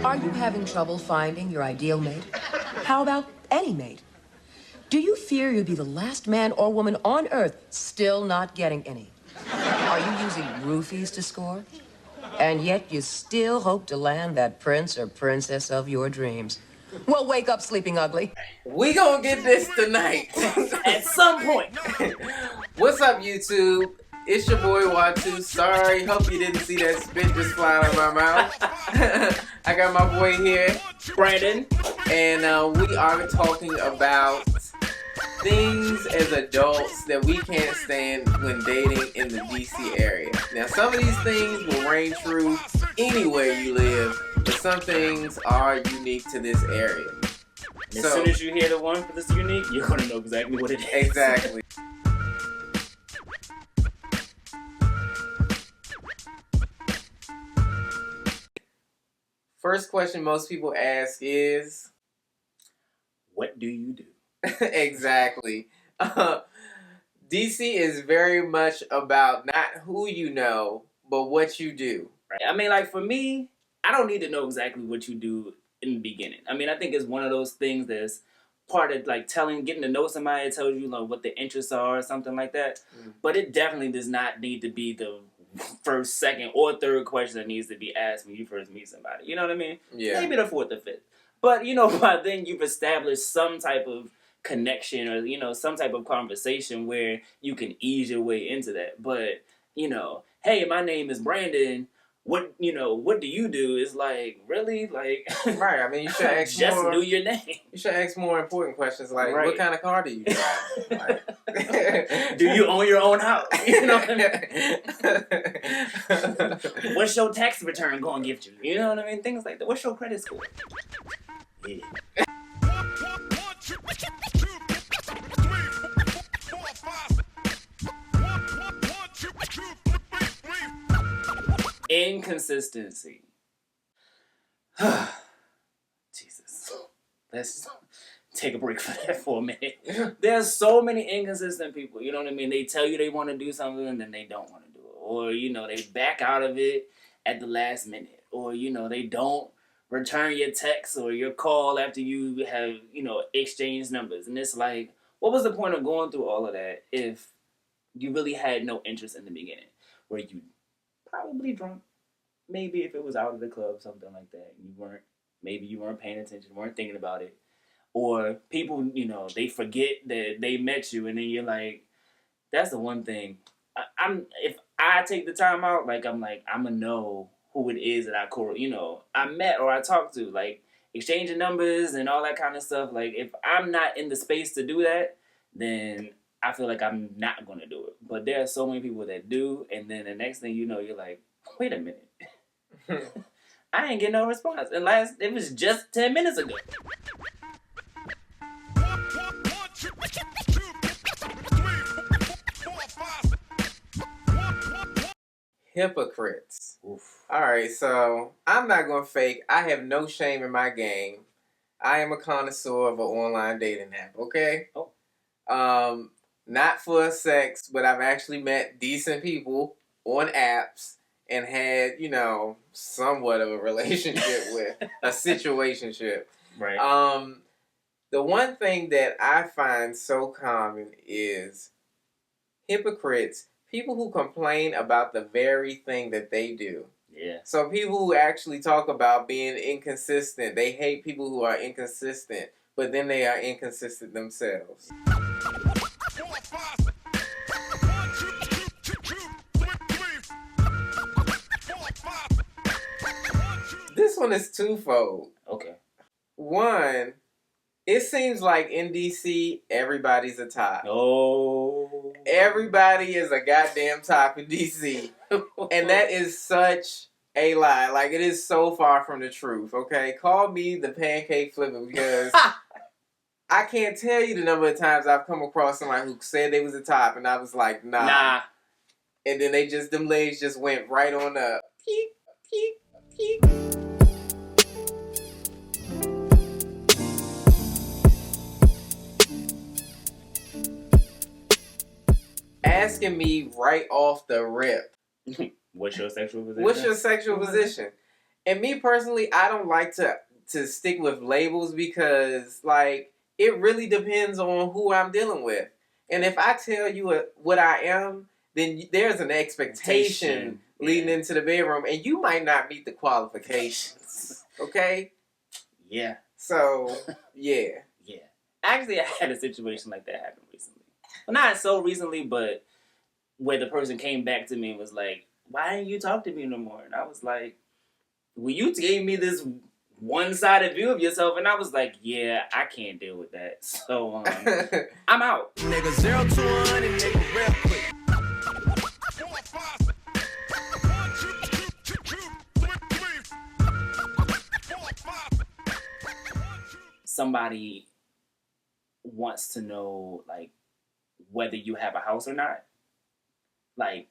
Are you having trouble finding your ideal mate? How about any mate? Do you fear you'll be the last man or woman on Earth still not getting any? Are you using roofies to score? And yet you still hope to land that prince or princess of your dreams. Well, wake up, sleeping ugly. We gonna get this tonight. At some point. What's up, YouTube? It's your boy Watu. Sorry, hope you didn't see that spit just fly out of my mouth. I got my boy here, Brandon. and we are talking about things as adults that we can't stand when dating in the DC area. Now, some of these things will reign true anywhere you live, but some things are unique to this area. As soon as you hear the one that's unique, you're gonna know exactly what it is. Exactly. First question most people ask is, What do you do? exactly. DC is very much about not who you know, but what you do. Right? I mean, like, for me, I don't need to know exactly what you do in the beginning. I mean, I think it's one of those things that's part of, like, getting to know somebody. It tells you, like, what the interests are or something like that. But it definitely does not need to be the first, second, or third question that needs to be asked when you first meet somebody. You know what I mean? Yeah. Maybe the fourth or fifth. But, by then you've established some type of connection or, some type of conversation where you can ease your way into that. But, hey, my name is Brandon. What do you do? Is like, really? Like, Right. I mean, you should ask just more. knew your name. You should ask more important questions like, Right. what kind of car do you drive? Like, Do you own your own house? You know what I mean? What's your tax return going to give you? You know what I mean? Things like that. What's your credit score? Yeah. Inconsistency. Jesus. Let's take a break for that for a minute. There's so many inconsistent people, you know what I mean? They tell you they want to do something and then they don't want to do it. Or, they back out of it at the last minute. Or, they don't return your text or your call after you have, exchanged numbers. And it's like, what was the point of going through all of that if you really had no interest in the beginning? Where you probably drunk. Maybe if it was out of the club, something like that. Maybe you weren't paying attention, weren't thinking about it. Or people, they forget that they met you, and then you're like, that's the one thing. If I take the time out, I'm gonna know who it is that I met or I talked to, like exchanging numbers and all that kind of stuff. Like, if I'm not in the space to do that, then I feel like I'm not gonna do it. But there are so many people that do, and then the next thing you know, you're like, wait a minute. I ain't get no response. And it was just 10 minutes ago. Hypocrites. Oof. Alright, so I'm not going to fake. I have no shame in my game. I am a connoisseur of an online dating app, okay? Oh. Not for sex, but I've actually met decent people on apps and had, somewhat of a relationship with, a situationship. Right. The one thing that I find so common is hypocrites, people who complain about the very thing that they do. Yeah. So people who actually talk about being inconsistent, they hate people who are inconsistent, but then they are inconsistent themselves. This one is twofold. Okay. One, it seems like in DC, everybody's a top. Oh. Everybody is a goddamn top in DC. And that is such a lie. Like, it is so far from the truth, okay? Call me the pancake flipper because I can't tell you the number of times I've come across somebody who said they was a top and I was like, nah. And then them legs just went right on up. Peek, peek, peek. Asking me right off the rip, What's your sexual position? what's your sexual position? And me personally, I don't like to stick with labels because, like, it really depends on who I'm dealing with. And if I tell you what I am, then there's an expectation leading into the bedroom, and you might not meet the qualifications. Okay? Yeah. So, yeah. Yeah. Actually, I had a situation like that happen recently. Well, not so recently, but where the person came back to me and was like, why didn't you talk to me no more? And I was like, well, you gave me this one-sided view of yourself, and I was like, yeah, I can't deal with that. So, I'm out. Nigga 0 to 100, nigga real quick. Somebody wants to know, like, whether you have a house or not. Like,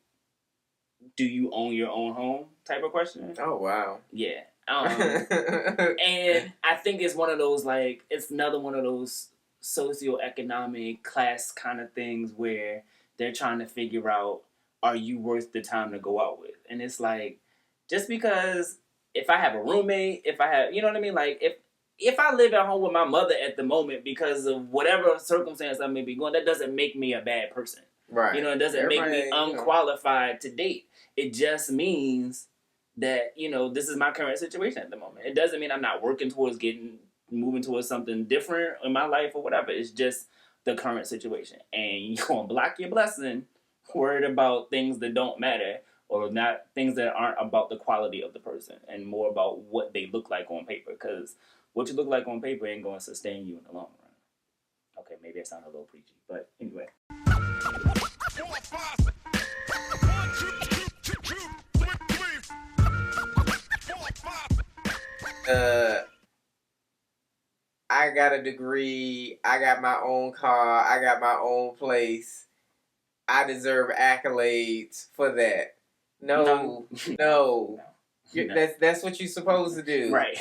do you own your own home type of question? Oh, wow. Yeah. And I think it's one of those, like, it's another one of those socioeconomic class kind of things where they're trying to figure out, are you worth the time to go out with? And it's like, just because if I have a roommate, if I have, you know what I mean? Like, if I live at home with my mother at the moment because of whatever circumstance I may be going, that doesn't make me a bad person. Right. You know, it doesn't make me unqualified to date. It just means that, you know, this is my current situation at the moment. It doesn't mean I'm not working towards moving towards something different in my life or whatever. It's just the current situation. And you're going to block your blessing, worried about things that don't matter or not things that aren't about the quality of the person and more about what they look like on paper. Because what you look like on paper ain't going to sustain you in the long run. Okay, maybe I sound a little preachy, but anyway. I got a degree. I got my own car. I got my own place. I deserve accolades for that. No. That's what you're supposed to do. Right.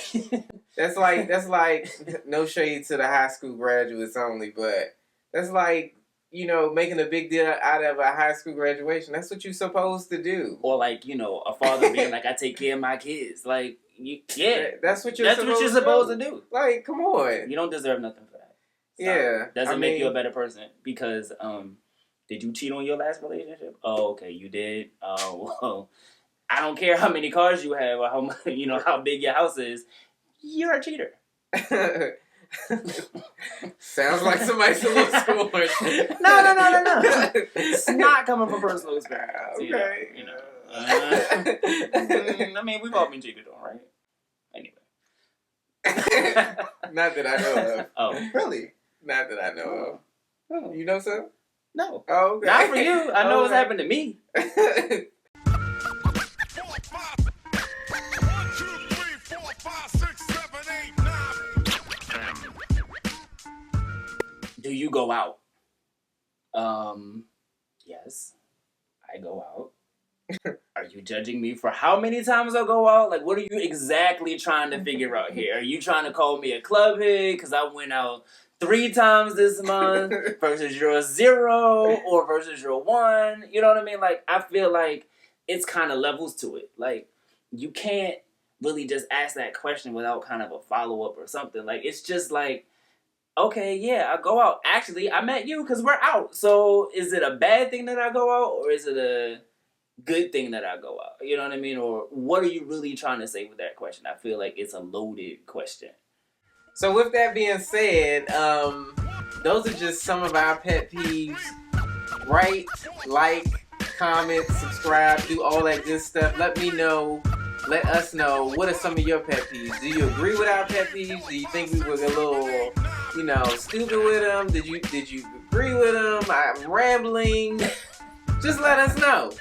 That's like no shade to the high school graduates only, but that's like, you know, making a big deal out of a high school graduation. That's what you're supposed to do. Or like, you know, a father being like, I take care of my kids. Like, that's what you're supposed to do. Like, come on. You don't deserve nothing for that. Yeah. Doesn't make you a better person because, did you cheat on your last relationship? Oh, okay, you did. Oh, well, I don't care how many cars you have or how, you know, how big your house is. You're a cheater. Sounds like somebody's a little scorned. No. It's not coming from personal experience. Okay. You know. I mean, we've all been cheated on, right? Anyway. Not that I know of. Oh. Really? Not that I know of. Oh. You know so? No. Oh, okay. Not for you. I know what's happened to me. Do you go out? Yes, I go out. Are you judging me for how many times I go out? Like, what are you exactly trying to figure out here? Are you trying to call me a clubhead because I went out 3 times this month versus your 0 or versus your 1? You know what I mean? Like, I feel like it's kind of levels to it. Like, you can't really just ask that question without kind of a follow-up or something. Like, it's just like, okay, yeah, I go out. Actually, I met you because we're out. So is it a bad thing that I go out or is it a good thing that I go out? You know what I mean? Or what are you really trying to say with that question? I feel like it's a loaded question. So with that being said, those are just some of our pet peeves. Write, like, comment, subscribe, do all that good stuff. Let me know. Let us know, what are some of your pet peeves? Do you agree with our pet peeves? Do you think we were a little, you know, stupid with them? Did you agree with them? I'm rambling. Just let us know.